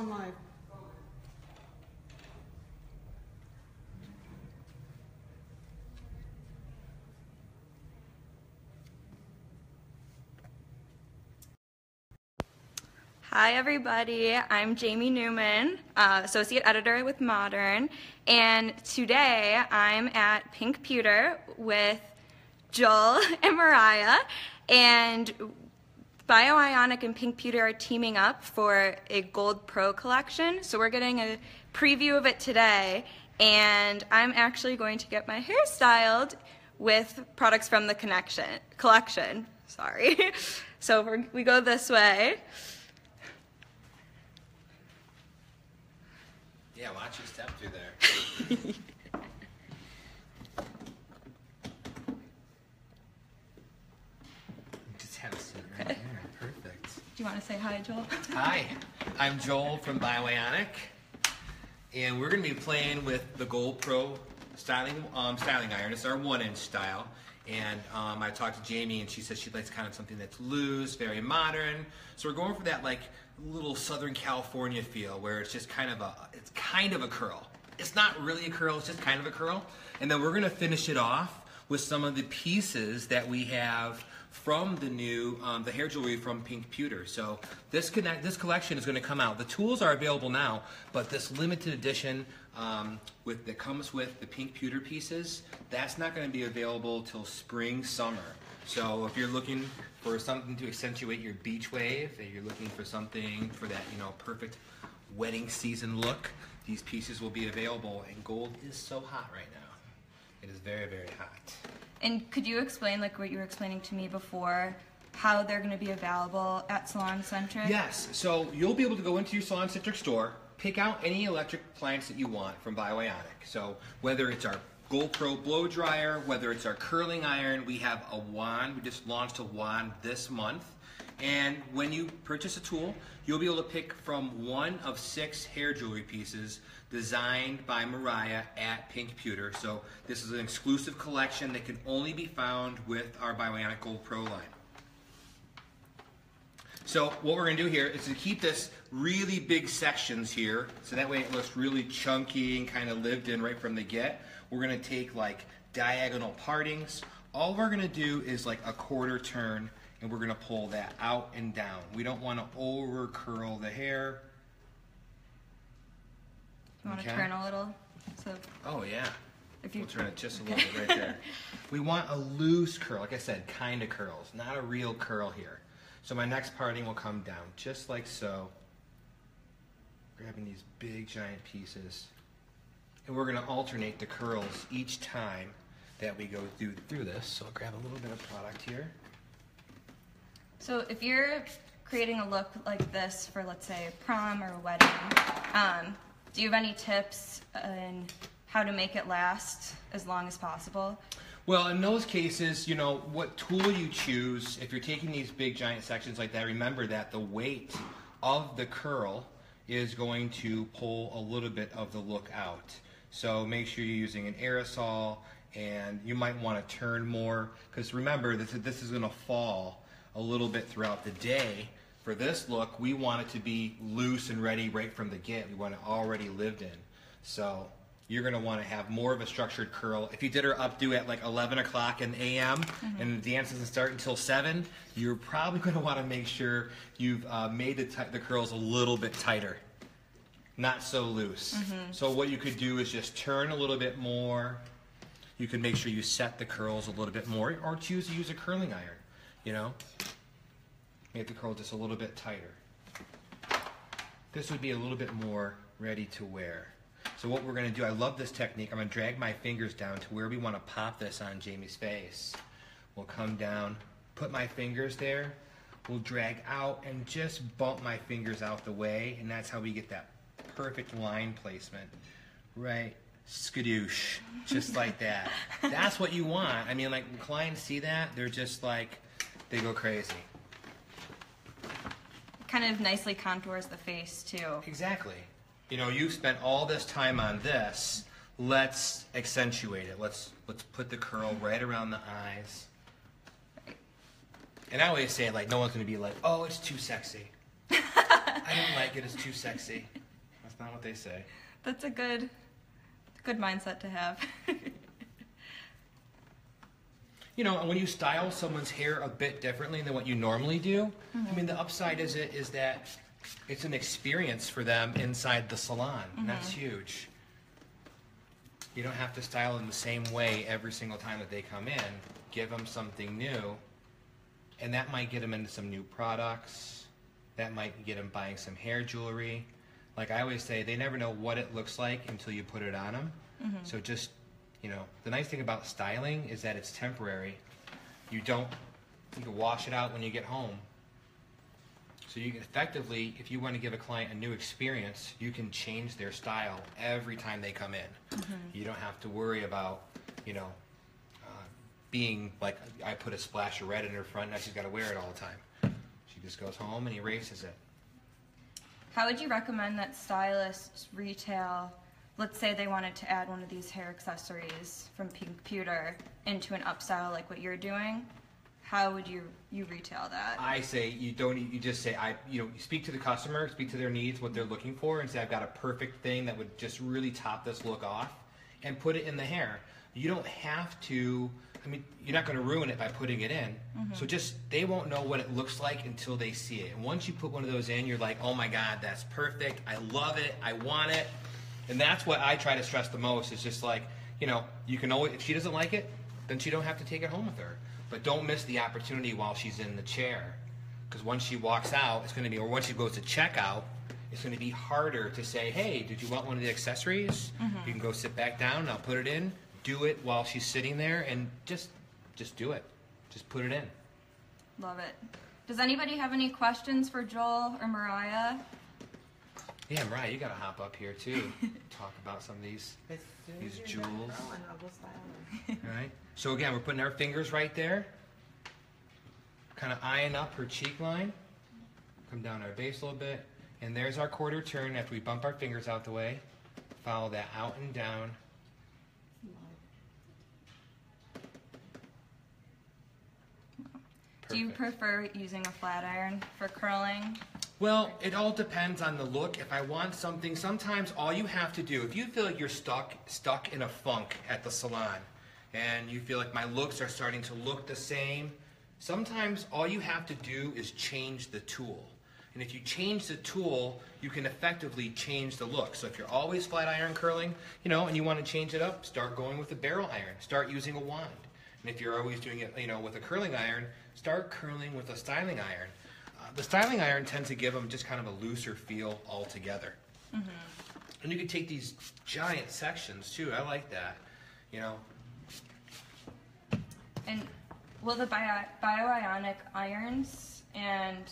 on live. Hi everybody, I'm Jamie Newman, Associate Editor with Modern, and today I'm at Pink Pewter with Joel and Mireya, and BIOIONIC and Pink Pewter are teaming up for a Gold Pro collection, so we're getting a preview of it today, and I'm actually going to get my hair styled with products from the collection. Sorry. So we go this way. Yeah, watch your step through there. Just have a seat right there. Perfect. Do you want to say hi, Joel? Hi, I'm Joel from BIOIONIC, and we're going to be playing with the Gold Pro styling iron. It's our 1-inch style. And I talked to Jamie, and she said she likes kind of something that's loose, very modern. So we're going for that like little Southern California feel, where it's just kind of a curl. It's not really a curl; it's just kind of a curl. And then we're going to finish it off with some of the pieces that we have from the new the hair jewelry from Pink Pewter. So this collection is going to come out. The tools are available now, but this limited edition that comes with the Pink Pewter pieces, that's not going to be available till spring, summer. So if you're looking for something to accentuate your beach wave, if you're looking for something for that, perfect wedding season look, these pieces will be available. And gold is so hot right now. It is very, very hot. And could you explain, like what you were explaining to me before, how they're going to be available at Salon Centric? Yes, so you'll be able to go into your Salon Centric store, pick out any electric appliance that you want from BIOIONIC. So whether it's our Gold Pro blow dryer, whether it's our curling iron, we have a wand. We just launched a wand this month. And when you purchase a tool, you'll be able to pick from one of 6 hair jewelry pieces designed by Mireya at Pink Pewter. So this is an exclusive collection that can only be found with our BIOIONIC Gold Pro line. So what we're going to do here is to keep this really big sections here, so that way it looks really chunky and kind of lived in right from the get. We're going to take like diagonal partings. All we're going to do is like a quarter turn, and we're going to pull that out and down. We don't want to over curl the hair. You want to turn a little? So oh yeah. if you We'll turn it just a little bit right there. We want a loose curl, like I said, kind of curls, not a real curl here. So my next parting will come down just like so. Grabbing these big giant pieces. And we're going to alternate the curls each time that we go through this. So I'll grab a little bit of product here. So if you're creating a look like this for, let's say, prom or a wedding, do you have any tips on how to make it last as long as possible? Well, in those cases, what tool you choose, if you're taking these big giant sections like that, remember that the weight of the curl is going to pull a little bit of the look out. So make sure you're using an aerosol, and you might want to turn more, because remember, this is going to fall a little bit throughout the day. For this look, we want it to be loose and ready right from the get. We want it already lived in. So you're going to want to have more of a structured curl. If you did her updo at like 11 o'clock in the a.m. and the dance doesn't start until 7, you're probably going to want to make sure you've made the curls a little bit tighter, not so loose. So what you could do is just turn a little bit more. You can make sure you set the curls a little bit more, or choose to use a curling iron, Make the curl just a little bit tighter. This would be a little bit more ready to wear. So what we're going to do, I love this technique. I'm going to drag my fingers down to where we want to pop this on Jamie's face. We'll come down, put my fingers there. We'll drag out and just bump my fingers out the way, and that's how we get that perfect line placement. Right, skadoosh, just like that. That's what you want. I mean, like, when clients see that, they're just like, they go crazy. Kind of nicely contours the face too. Exactly. You've spent all this time on this. Let's accentuate it. Let's put the curl right around the eyes. And I always say, like, no one's going to be like, oh, it's too sexy. I don't like it. It's too sexy. That's not what they say. That's a good mindset to have. You know, when you style someone's hair a bit differently than what you normally do, I mean, the upside is that it's an experience for them inside the salon, and that's huge. You don't have to style in the same way every single time that they come in. Give them something new, and that might get them into some new products. That might get them buying some hair jewelry. Like I always say, they never know what it looks like until you put it on them. So just, you know, the nice thing about styling is that it's temporary. You can wash it out when you get home. So you can effectively, if you want to give a client a new experience, you can change their style every time they come in. You don't have to worry about, you know, being like, I put a splash of red in her front, now she's got to wear it all the time. She just goes home and erases it. How would you recommend that stylists retail, let's say they wanted to add one of these hair accessories from Pink Pewter into an upstyle like what you're doing? How would you retail that? I say you just say, you speak to the customer, speak to their needs, what they're looking for, and say I've got a perfect thing that would just really top this look off, and put it in the hair. You don't have to, I mean, you're not going to ruin it by putting it in. So just, they won't know what it looks like until they see it. And once you put one of those in, you're like, oh my God, that's perfect. I love it. I want it. And that's what I try to stress the most, is just like, you know, you can always, if she doesn't like it, then she don't have to take it home with her. But don't miss the opportunity while she's in the chair. Because once she walks out, it's going to be, or once she goes to checkout, it's going to be harder to say, hey, did you want one of the accessories? You can go sit back down, I'll put it in. Do it while she's sitting there, and just do it. Just put it in. Love it. Does anybody have any questions for Joel or Mireya? Yeah, Mireya, you got to hop up here too. Talk about some of these jewels. All right. So again, we're putting our fingers right there. Kind of eyeing up her cheek line. Come down our base a little bit. And there's our quarter turn after we bump our fingers out the way. Follow that out and down. Do you prefer using a flat iron for curling? Well, it all depends on the look. If I want something, sometimes all you have to do, if you feel like you're stuck in a funk at the salon, and you feel like my looks are starting to look the same, sometimes all you have to do is change the tool. And if you change the tool, you can effectively change the look. So if you're always flat iron curling, you know, and you want to change it up, start going with a barrel iron. Start using a wand. And if you're always doing it, you know, with a curling iron, start curling with a styling iron. The styling iron tends to give them just kind of a looser feel altogether. And you can take these giant sections too. I like that, you know. And will the BIOIONIC irons and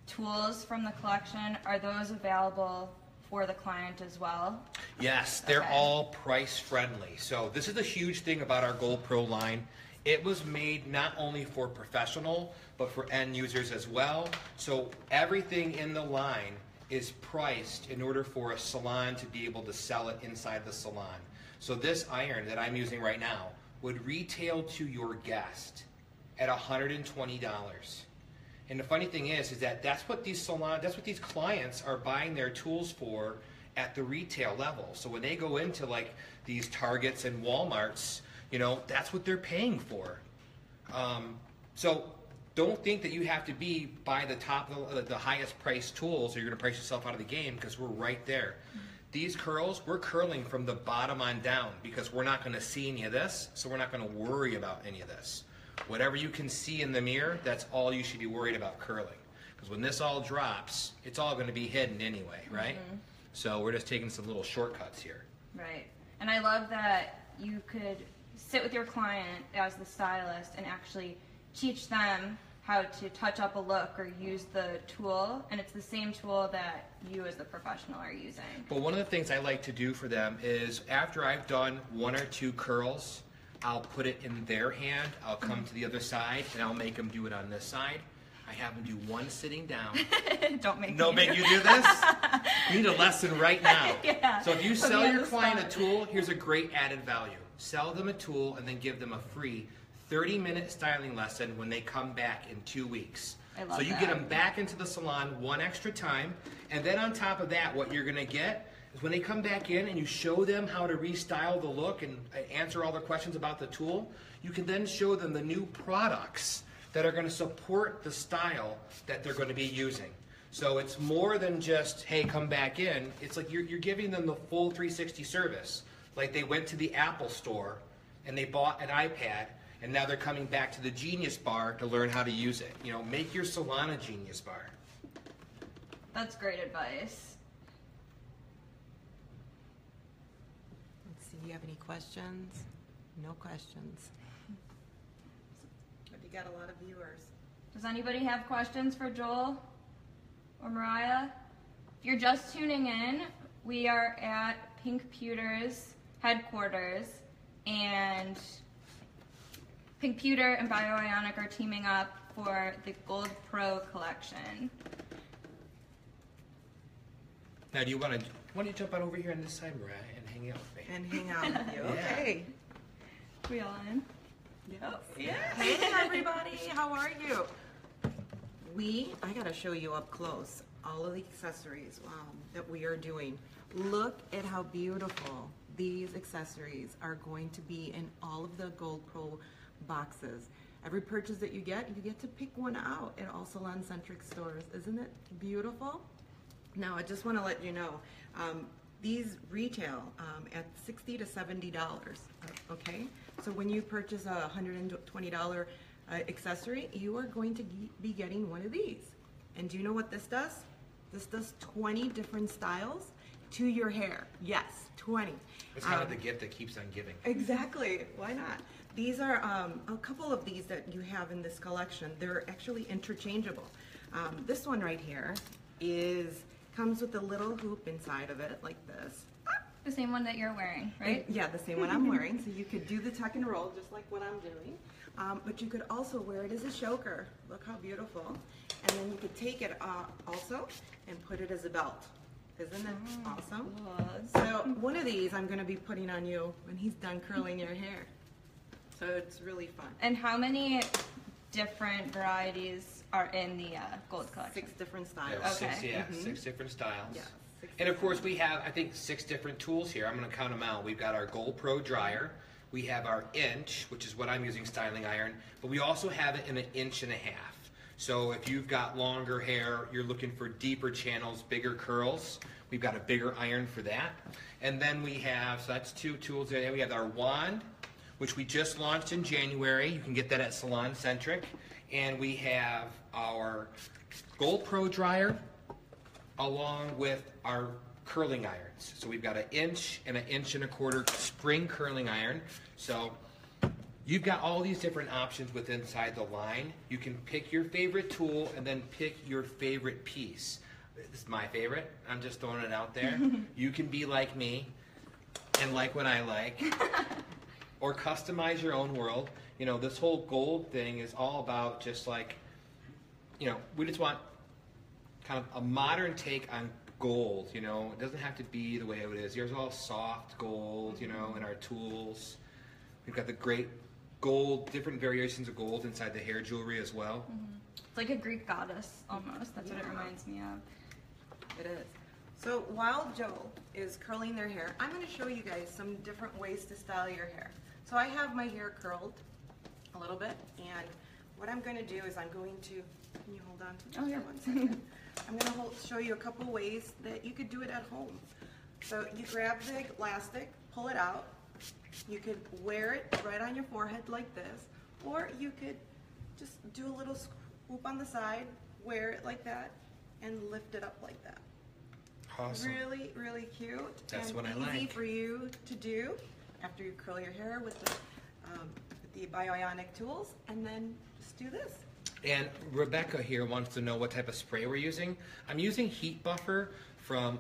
tools from the collection, are those available for the client as well? Yes, they're all price friendly. So this is the huge thing about our Gold Pro line. It was made not only for professional, but for end users as well. So everything in the line is priced in order for a salon to be able to sell it inside the salon. So this iron that I'm using right now would retail to your guest at $120. And the funny thing is that that's what these clients are buying their tools for at the retail level. So when they go into like these Targets and Walmarts, you know, that's what they're paying for. So don't think that you have to be by the top of the highest priced tools, or you're going to price yourself out of the game, because we're right there. These curls, we're curling from the bottom on down because we're not going to see any of this, so we're not going to worry about any of this. Whatever you can see in the mirror, that's all you should be worried about curling. Because when this all drops, it's all going to be hidden anyway, right? So we're just taking some little shortcuts here. Right. And I love that you could sit with your client as the stylist and actually teach them how to touch up a look or use the tool, and it's the same tool that you as the professional are using. But one of the things I like to do for them is after I've done one or two curls, I'll put it in their hand, I'll come to the other side, and I'll make them do it on this side. I have them do one sitting down. Don't make you do this? We need a lesson right now. Yeah. So if you sell your client a tool, here's a great added value. Sell them a tool and then give them a free 30-minute styling lesson when they come back in 2 weeks. I love So you that. get them back into the salon one extra time, and then on top of that, what you're gonna get is when they come back in and you show them how to restyle the look and answer all the questions about the tool, you can then show them the new products that are gonna support the style that they're gonna be using. So it's more than just, hey, come back in. It's like you're giving them the full 360 service. Like they went to the Apple store and they bought an iPad, and now they're coming back to the Genius Bar to learn how to use it. You know, make your salon a Genius Bar. That's great advice. Let's see, do you have any questions? No questions. But you got a lot of viewers. Does anybody have questions for Joel or Mireya? If you're just tuning in, we are at Pink Pewter's headquarters, and Pink Pewter and BIOIONIC are teaming up for the Gold Pro collection. Now, do you want to jump on over here on this side, Mireya, and hang out with me? And hang out with you. Yeah. Okay. We all in? Yes. Yeah. Hey everybody, how are you? I gotta show you up close all of the accessories that we are doing. Look at how beautiful these accessories are going to be in all of the Gold Pro boxes. Every purchase that you get to pick one out at all salon-centric stores. Isn't it beautiful? Now, I just want to let you know, these retail at $60 to $70, okay? So when you purchase a $120 accessory, you are going to be getting one of these. And do you know what this does? This does 20 different styles to your hair. Yes, 20. It's kind of the gift that keeps on giving. Exactly. Why not? These are a couple of these that you have in this collection. They're actually interchangeable. This one right here comes with a little hoop inside of it, like this. The same one that you're wearing, right? Yeah, the same one I'm wearing. So you could do the tuck and roll just like what I'm doing. But you could also wear it as a choker. Look how beautiful. And then you could take it also and put it as a belt. Isn't it awesome? So one of these I'm going to be putting on you when he's done curling your hair. So it's really fun. And how many different varieties are in the gold collection? 6 different styles. Okay. 6 different styles. Yeah, 6 And of course we have, I think, 6 different tools here. I'm going to count them out. We've got our Gold Pro dryer. We have our inch, which is what I'm using, styling iron. But we also have it in 1.5 inches. So if you've got longer hair, you're looking for deeper channels, bigger curls, we've got a bigger iron for that. And then we have, so that's 2 tools there. We have our wand, which we just launched in January. You can get that at Salon Centric. And we have our Gold Pro dryer along with our curling irons. So we've got 1 inch and 1.25 inch spring curling iron. So you've got all these different options within inside the line. You can pick your favorite tool and then pick your favorite piece. This is my favorite. I'm just throwing it out there. You can be like me and like what I like. Or customize your own world. You know, this whole gold thing is all about just like, you know, we just want kind of a modern take on gold, you know. It doesn't have to be the way it is. Here's all soft gold, you know, in our tools. We've got the great gold, different variations of gold inside the hair jewelry as well. It's like a Greek goddess almost. That's what it reminds me of. It is. So while Joel is curling their hair, I'm going to show you guys some different ways to style your hair. So I have my hair curled a little bit, and what I'm going to do is I'm going to, can you hold on to just for 1 second? I'm going to show you a couple ways that you could do it at home. So you grab the elastic, pull it out. You could wear it right on your forehead like this, or you could just do a little swoop on the side, wear it like that, and lift it up like that. Awesome. Really, really cute. That's and what I easy like. for you to do after you curl your hair with the BIOIONIC tools, and then just do this. And Rebecca here wants to know what type of spray we're using. I'm using Heat Buffer from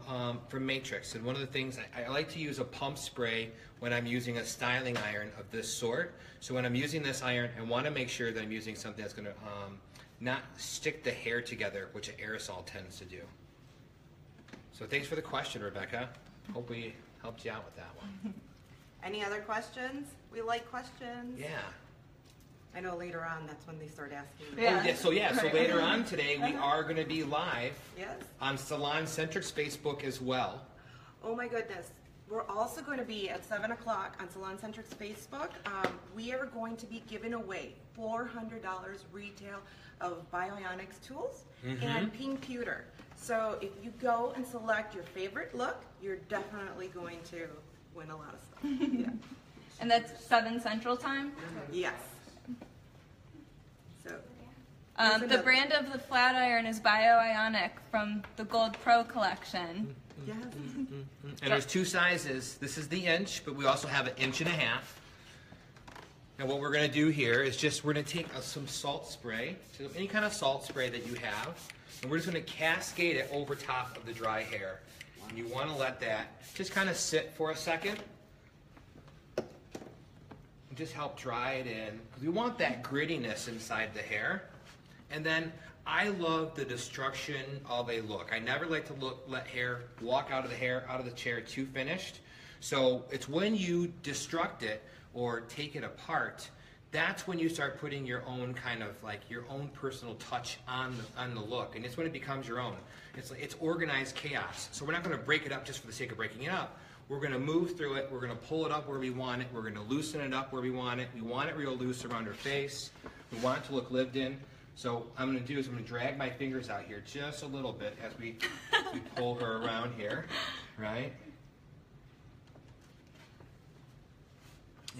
Matrix, and one of the things I like to use a pump spray when I'm using a styling iron of this sort. So when I'm using this iron, I want to make sure that I'm using something that's going to not stick the hair together, which an aerosol tends to do. So thanks for the question, Rebecca. Hope we helped you out with that one. Any other questions? We like questions. Yeah. I know later on that's when they start asking. Yeah. Oh, yeah, so later on today we are going to be live Yes. on Salon-Centric's Facebook as well. Oh my goodness. We're also going to be at 7 o'clock on Salon-Centric's Facebook. We are going to be giving away $400 retail of BIOIONIC's tools and Pink Pewter. So if you go and select your favorite look, you're definitely going to win a lot of stuff. Yeah. And that's 7 Central Time? Yes. So The brand of the flat iron is BIOIONIC from the Gold Pro collection. yes. And there's 2 sizes. This is the inch, but we also have an 1.5 inches. Now what we're going to do here is just, we're going to take some salt spray, so any kind of salt spray that you have, and we're just going to cascade it over top of the dry hair. And you want to let that just kind of sit for a second. And just help dry it in, because we want that grittiness inside the hair. And then I love the destruction of a look. I never like to let hair walk out of the chair too finished. So it's when you destruct it or take it apart, that's when you start putting your own kind of like your own personal touch on the look, and it's when it becomes your own. It's organized chaos. So we're not going to break it up just for the sake of breaking it up. We're going to move through it. We're going to pull it up where we want it. We're going to loosen it up where we want it. We want it real loose around her face. We want it to look lived in. So what I'm going to do is I'm going to drag my fingers out here just a little bit as we pull her around here, right?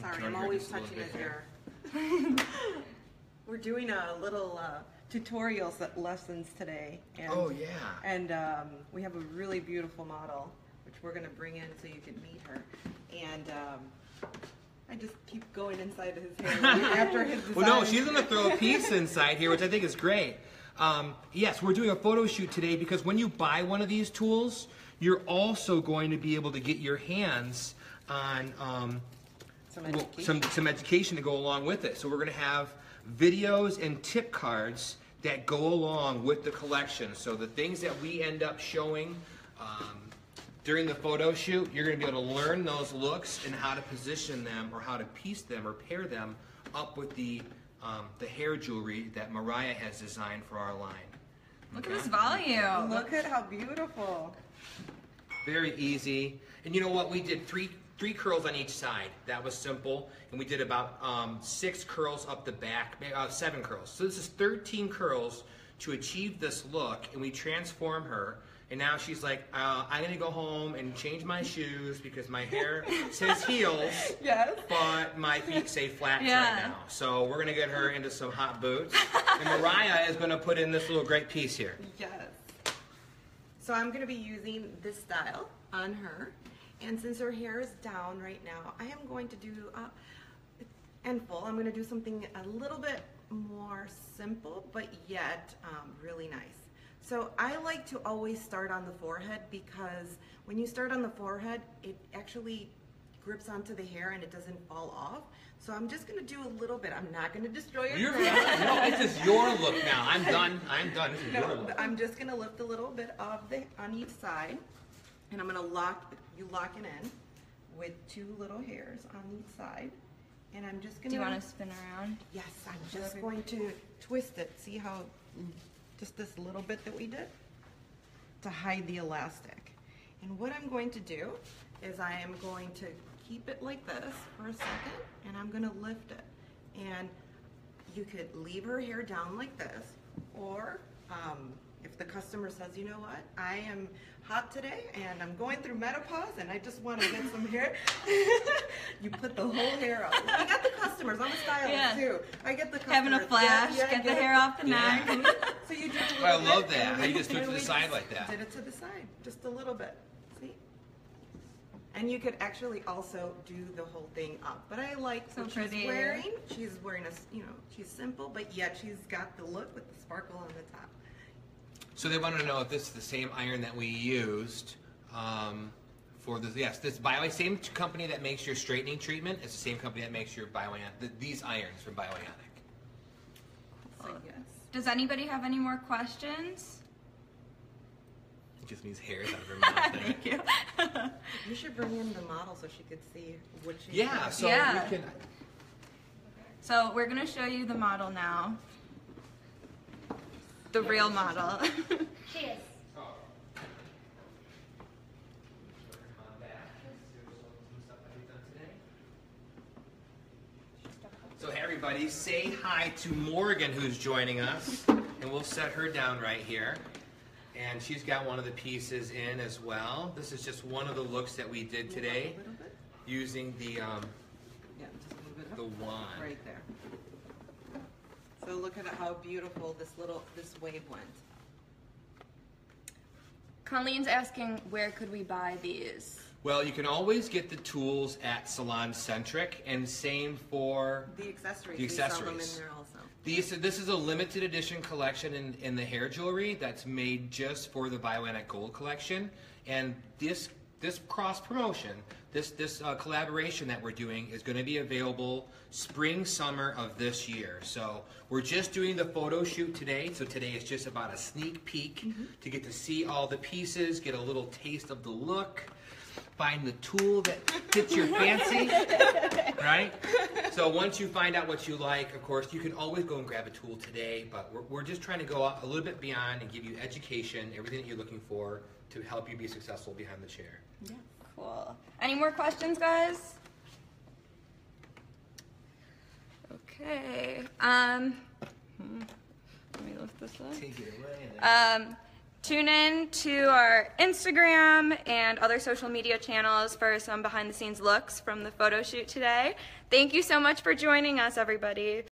Sorry, I'm always touching his hair. We're doing a little tutorials lessons today. And, Oh, yeah. And we have a really beautiful model, which we're going to bring in so you can meet her. And I just keep going inside his hair after his design. Well, no, she's going to throw a piece inside here, which I think is great. Yes, we're doing a photo shoot today because when you buy one of these tools, you're also going to be able to get your hands on some education to go along with it. So we're going to have videos and tip cards that go along with the collection. So the things that we end up showing during the photo shoot, you're going to be able to learn those looks and how to position them or how to piece them or pair them up with the hair jewelry that Mireya has designed for our line. Look at this volume. Look at how beautiful. Very easy. And you know what? We did three curls on each side. That was simple. And we did about 6 curls up the back, 7 curls. So this is 13 curls to achieve this look, and we transform her. And now she's like, I'm going to go home and change my shoes because my hair says heels, Yes. but my feet say flats right now. So we're going to get her into some hot boots. And Mireya is going to put in this little great piece here. Yes. So I'm going to be using this style on her. And since her hair is down right now, I am going to do, and full, I'm going to do something a little bit more simple, but yet really nice. So I like to always start on the forehead because when you start on the forehead, it actually grips onto the hair and it doesn't fall off. So I'm just going to do a little bit. I'm not going to destroy your You're crown. no, this is your look now. I'm done. I'm done. This is your No, look. I'm just going to lift a little bit of on each side, and I'm going to lock it in with 2 little hairs on each side. And I'm just going to... Do you want to spin around? Yes, I'm just going to twist it. See how just this little bit that we did to hide the elastic. And what I'm going to do is I am going to keep it like this for a second, and I'm going to lift it. And you could leave her hair down like this, or if the customer says, you know what, I am hot today and I'm going through menopause and I just want to get some hair, you put the whole hair up. I got the customers, I'm a stylist too. I get the customers. Having a flash, get the hair off the neck. So you do a little I love bit, that. and How you just do it to the we side just like that. Did it to the side, just a little bit. See? And you could actually also do the whole thing up. But I like So what pretty. she's wearing. She's wearing she's simple, but yet she's got the look with the sparkle on the top. So they want to know if this is the same iron that we used for this. Yes, this same company that makes your straightening treatment is the same company that makes your BIOIONIC. These irons from BIOIONIC. So yes. Does anybody have any more questions? It just needs hairs out of her mouth. Thank you. You should bring in the model so she could see what she Yeah, so Yeah. we can. So we're gonna show you the model now. The real model. Cheers. So hey everybody, say hi to Morgan who's joining us, and we'll set her down right here. And she's got one of the pieces in as well. This is just one of the looks that we did today using the Yeah, just a little bit the up. wand. Right there. So look at how beautiful this wave went. Colleen's asking, where could we buy these? Well, you can always get the tools at Salon Centric, and same for The accessories. The We sell them accessories. in there also. This is a limited edition collection in the hair jewelry that's made just for the BIOIONIC Gold collection. And this cross promotion, this collaboration that we're doing is going to be available spring, summer of this year. So we're just doing the photo shoot today. So today is just about a sneak peek to get to see all the pieces, get a little taste of the look, find the tool that fits your fancy, right? So once you find out what you like, of course, you can always go and grab a tool today, but we're just trying to go a little bit beyond and give you education, everything that you're looking for to help you be successful behind the chair. Yeah. Cool. Any more questions, guys? Okay. Let me lift this up. Take it away. Tune in to our Instagram and other social media channels for some behind the scenes looks from the photo shoot today. Thank you so much for joining us, everybody.